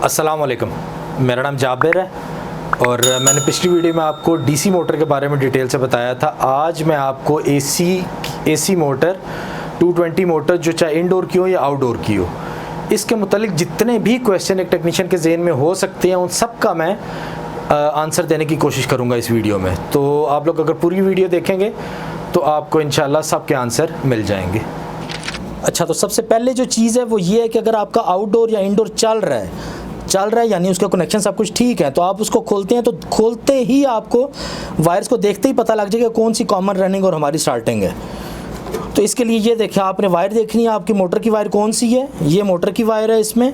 अस्सलाम वालेकुम, मेरा नाम जाबिर है और मैंने पिछली वीडियो में आपको डीसी मोटर के बारे में डिटेल से बताया था। आज मैं आपको एसी मोटर 220 मोटर जो चाहे इंडोर की हो या आउटडोर की हो, इसके मुतालिक जितने भी क्वेश्चन एक टेक्नीशियन के ज़हन में हो सकते हैं उन सब का मैं आंसर देने की कोशिश करूँगा इस वीडियो में। तो आप लोग अगर पूरी वीडियो देखेंगे तो आपको इंशाल्लाह सब के आंसर मिल जाएंगे। अच्छा, तो सबसे पहले जो चीज़ है वो ये है कि अगर आपका आउटडोर या इंडोर चल रहा है यानी उसका कनेक्शन सब कुछ ठीक है, तो आप उसको खोलते हैं तो खोलते ही आपको वायर्स को देखते ही पता लग जाएगा कौन सी कॉमन रनिंग और हमारी स्टार्टिंग है। तो इसके लिए ये देखिए, आपने वायर देखनी है, आपकी मोटर की वायर कौन सी है। ये मोटर की वायर है। इसमें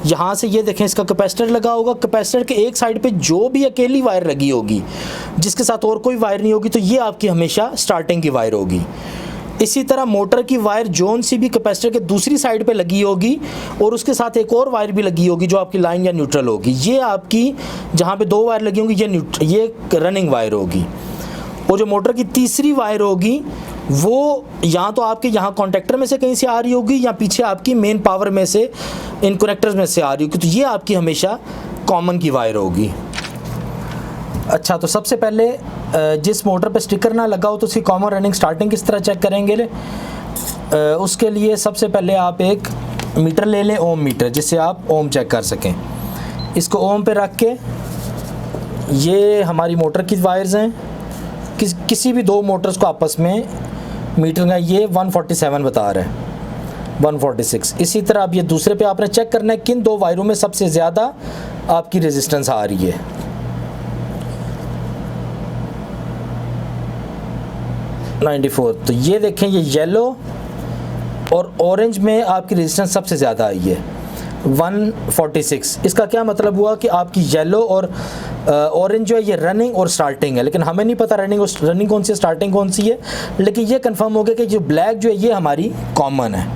यहाँ से ये देखें, इसका कैपेसिटर लगा होगा। कैपेसिटर के एक साइड पे जो भी अकेली वायर लगी होगी जिसके साथ और कोई वायर नहीं होगी, तो ये आपकी हमेशा स्टार्टिंग की वायर होगी। इसी तरह मोटर की वायर जोन सी भी कैपेसिटर के दूसरी साइड पे लगी होगी और उसके साथ एक और वायर भी लगी होगी जो आपकी लाइन या न्यूट्रल होगी, ये आपकी जहाँ पे दो वायर लगी होंगी ये रनिंग वायर होगी। और जो मोटर की तीसरी वायर होगी वो या तो आपके यहाँ कॉन्टेक्टर में से कहीं से आ रही होगी या पीछे आपकी मेन पावर में से इन कनेक्टर्स में से आ रही होगी, तो ये आपकी हमेशा कॉमन की वायर होगी। अच्छा, तो सबसे पहले जिस मोटर पे स्टिकर ना लगा हो तो उसकी कॉमन रनिंग स्टार्टिंग किस तरह चेक करेंगे। उसके लिए सबसे पहले आप एक मीटर ले लें, ओम मीटर, जिससे आप ओम चेक कर सकें। इसको ओम पे रख के, ये हमारी मोटर की वायर्स हैं, किसी भी दो मोटर्स को आपस में मीटर का ये 147 बता रहा है, 146। इसी तरह अब ये दूसरे पे आपने चेक करना है किन दो वायरों में सबसे ज़्यादा आपकी रेजिस्टेंस आ रही है। 94। तो ये देखें, ये येलो और ऑरेंज में आपकी रेजिस्टेंस सबसे ज़्यादा आई है, 146। इसका क्या मतलब हुआ कि आपकी येलो और ऑरेंज जो है ये रनिंग और स्टार्टिंग है, लेकिन हमें नहीं पता रनिंग कौन सी है, स्टार्टिंग कौन सी है। लेकिन ये कंफर्म हो गया कि जो ब्लैक जो है ये हमारी कॉमन है,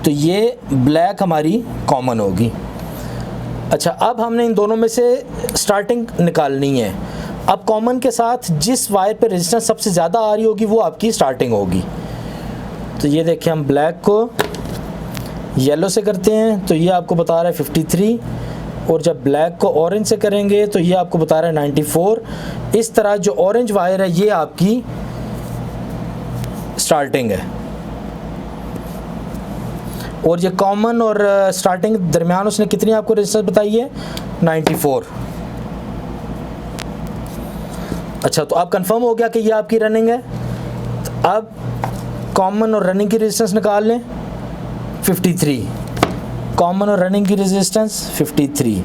तो ये ब्लैक हमारी कॉमन होगी। अच्छा, अब हमने इन दोनों में से स्टार्टिंग निकालनी है। अब कॉमन के साथ जिस वायर पे रेजिस्टेंस सबसे ज़्यादा आ रही होगी वो आपकी स्टार्टिंग होगी। तो ये देखिए, हम ब्लैक को येलो से करते हैं तो ये आपको बता रहा है 53, और जब ब्लैक को ऑरेंज से करेंगे तो ये आपको बता रहा है 94। इस तरह जो ऑरेंज वायर है ये आपकी स्टार्टिंग है, और ये कॉमन और स्टार्टिंग दरमियान उसने कितनी आपको रेजिस्टेंस बताई है, 94। अच्छा, तो अब कंफर्म हो गया कि ये आपकी रनिंग है। तो अब कॉमन और रनिंग की रेजिस्टेंस निकाल लें, 53। कॉमन और रनिंग की रेजिस्टेंस 53,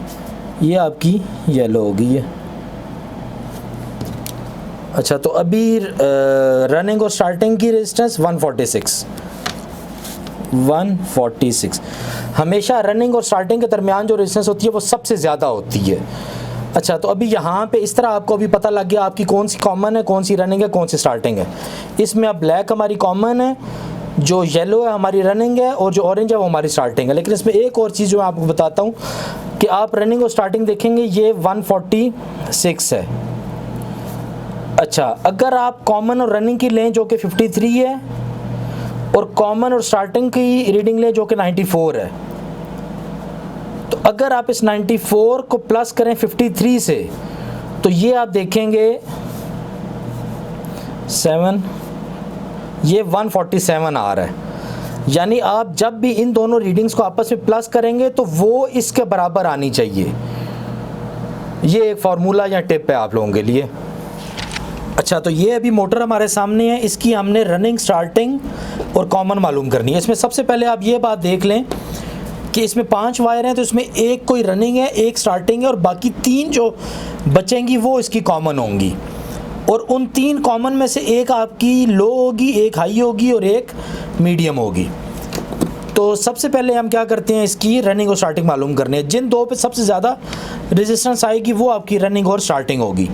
ये आपकी येलो होगी ये। अच्छा, तो अभी रनिंग और स्टार्टिंग की रेजिस्टेंस 146। हमेशा रनिंग और स्टार्टिंग के दरमियान जो रेजिस्टेंस होती है वो सबसे ज़्यादा होती है। अच्छा, तो अभी यहाँ पे इस तरह आपको अभी पता लग गया आपकी कौन सी कॉमन है, कौन सी रनिंग है, कौन सी स्टार्टिंग है। इसमें अब ब्लैक हमारी कॉमन है, जो येलो है हमारी रनिंग है, और जो ऑरेंज है वो हमारी स्टार्टिंग है। लेकिन इसमें एक और चीज़ जो मैं आपको बताता हूँ कि आप रनिंग और स्टार्टिंग देखेंगे, ये 146 है। अच्छा, अगर आप कॉमन और रनिंग की लें जो कि 53 है, और कॉमन और स्टार्टिंग की रीडिंग लें जो कि 94 है, तो अगर आप इस 94 को प्लस करें 53 से तो ये आप देखेंगे 7, ये 147 आ रहा है। यानी आप जब भी इन दोनों रीडिंग्स को आपस में प्लस करेंगे तो वो इसके बराबर आनी चाहिए। ये एक फार्मूला या टिप है आप लोगों के लिए। अच्छा, तो ये अभी मोटर हमारे सामने है, इसकी हमने रनिंग, स्टार्टिंग और कॉमन मालूम करनी है। इसमें सबसे पहले आप ये बात देख लें कि इसमें 5 वायर हैं, तो इसमें एक कोई रनिंग है, एक स्टार्टिंग है, और बाकी 3 जो बचेंगी वो इसकी कॉमन होंगी। और उन 3 कॉमन में से एक आपकी लो होगी, एक हाई होगी और एक मीडियम होगी। तो सबसे पहले हम क्या करते हैं, इसकी रनिंग और स्टार्टिंग मालूम करने हैं। जिन दो पे सबसे ज़्यादा रेजिस्टेंस आएगी वो आपकी रनिंग और स्टार्टिंग होगी।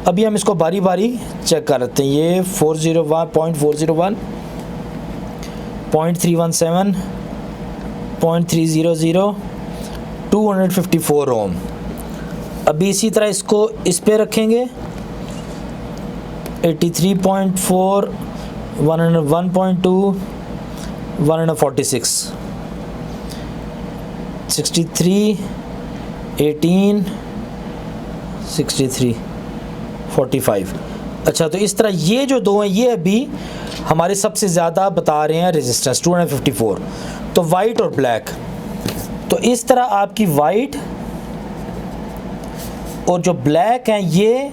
अभी हम इसको बारी बारी चेक कर लेते हैं। ये 401.401, 0.317, 0.300, 254 ओम। अभी इसी तरह इसको इस पे रखेंगे, 83.4, 101.2, 146। 63 18 63 45। अच्छा, तो इस तरह ये जो दो हैं ये अभी हमारे सबसे ज़्यादा बता रहे हैं रेजिस्टेंस 254। तो वाइट और ब्लैक, तो इस तरह आपकी वाइट और जो ब्लैक हैं ये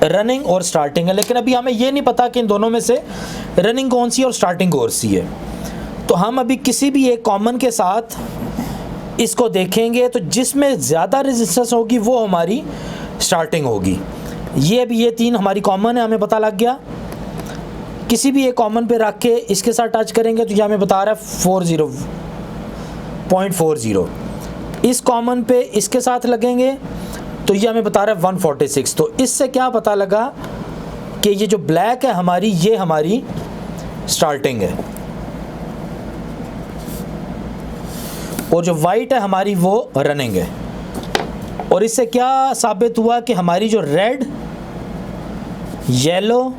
रनिंग और स्टार्टिंग है, लेकिन अभी हमें ये नहीं पता कि इन दोनों में से रनिंग कौन सी है और स्टार्टिंग कौन सी है। तो हम अभी किसी भी एक कॉमन के साथ इसको देखेंगे, तो जिसमें ज़्यादा रेजिस्टेंस होगी वो हमारी स्टार्टिंग होगी। ये भी ये तीन हमारी कॉमन है, हमें पता लग गया। किसी भी एक कॉमन पे रख के इसके साथ टच करेंगे तो ये हमें बता रहा है 40.40। इस कॉमन पे इसके साथ लगेंगे तो ये हमें बता रहा है 146। तो इससे क्या पता लगा कि ये जो ब्लैक है हमारी, ये हमारी स्टार्टिंग है, और जो वाइट है हमारी वो रनिंग है। और इससे क्या साबित हुआ कि हमारी जो रेड, येलो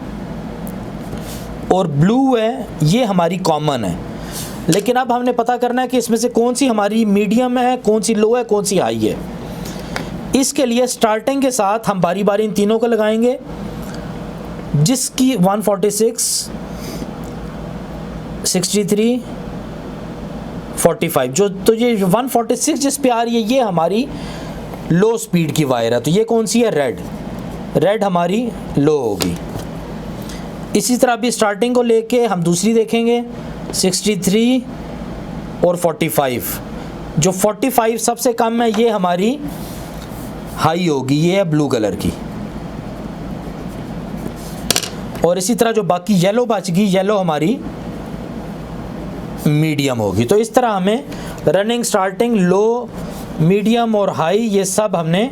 और ब्लू है ये हमारी कॉमन है। लेकिन अब हमने पता करना है कि इसमें से कौन सी हमारी मीडियम है, कौन सी लो है, कौन सी हाई है। इसके लिए स्टार्टिंग के साथ हम बारी बारी इन तीनों को लगाएंगे, जिसकी 146 63 45। जो तो ये 146 जिस पे आ रही है ये हमारी लो स्पीड की वायर है। तो ये कौन सी है? रेड। रेड हमारी लो होगी। इसी तरह भी स्टार्टिंग को लेके हम दूसरी देखेंगे 63 और 45। जो 45 सबसे कम है ये हमारी हाई होगी, ये है ब्लू कलर की। और इसी तरह जो बाकी येलो बच गई, येलो हमारी मीडियम होगी। तो इस तरह हमें रनिंग, स्टार्टिंग, लो, मीडियम और हाई ये सब हमने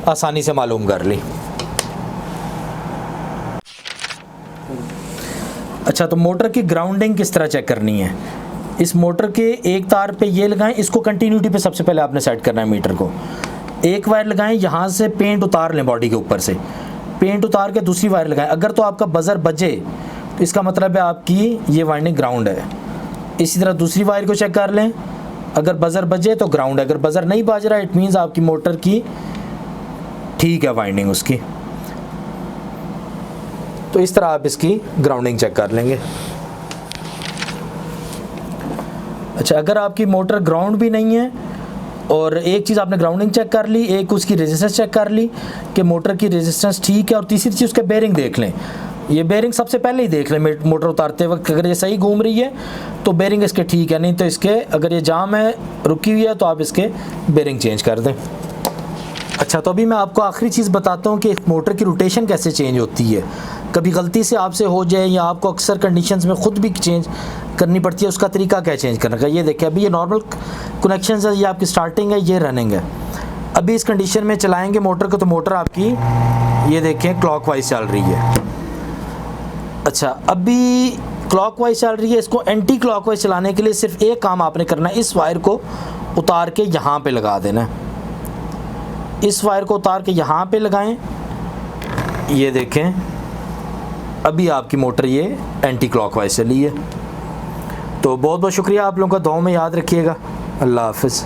आसानी से मालूम कर ली। अच्छा, तो मोटर की ग्राउंडिंग किस तरह चेक करनी है? इस मोटर के एक तार पे ये लगाएं, इसको कंटिन्यूटी पे सबसे पहले आपने सेट करना है मीटर को। एक वायर लगाएं, यहाँ से पेंट उतार लें बॉडी के ऊपर से, पेंट उतार के दूसरी वायर लगाएं। अगर तो आपका बज़र बजे तो इसका मतलब है आपकी ये वाइंडिंग ग्राउंड है। इसी तरह दूसरी वायर को चेक कर लें, अगर बज़र बजे तो ग्राउंड है, अगर बज़र नहीं बज रहा इट मीन्स आपकी मोटर की ठीक है वाइंडिंग उसकी। तो इस तरह आप इसकी ग्राउंडिंग चेक कर लेंगे। अच्छा, अगर आपकी मोटर ग्राउंड भी नहीं है और एक चीज़ आपने ग्राउंडिंग चेक कर ली, एक उसकी रेजिस्टेंस चेक कर ली कि मोटर की रेजिस्टेंस ठीक है, और तीसरी चीज़ उसके बेरिंग देख लें। ये बेरिंग सबसे पहले ही देख लें मोटर उतारते वक्त, अगर ये सही घूम रही है तो बेरिंग इसके ठीक है, नहीं तो इसके अगर ये जाम है, रुकी हुई है, तो आप इसके बेरिंग चेंज कर दें। अच्छा, तो अभी मैं आपको आखिरी चीज़ बताता हूँ कि मोटर की रोटेशन कैसे चेंज होती है। कभी गलती से आपसे हो जाए या आपको अक्सर कंडीशंस में ख़ुद भी चेंज करनी पड़ती है, उसका तरीका क्या चेंज करने का। ये देखिए, अभी ये नॉर्मल कनेक्शन है, ये आपकी स्टार्टिंग है, ये रनिंग है। अभी इस कंडीशन में चलाएंगे मोटर को तो मोटर आपकी ये देखें क्लॉकवाइज चल रही है। अच्छा, अभी क्लॉकवाइज चल रही है, इसको एंटी क्लॉकवाइज चलाने के लिए सिर्फ एक काम आपने करना है, इस वायर को उतार के यहाँ पे लगा देना है। इस वायर को उतार के यहाँ पे लगाएं, ये देखें अभी आपकी मोटर ये एंटी क्लॉकवाइज चली है। तो बहुत बहुत शुक्रिया आप लोगों का, दुआ में याद रखिएगा। अल्लाह हाफ़िज़।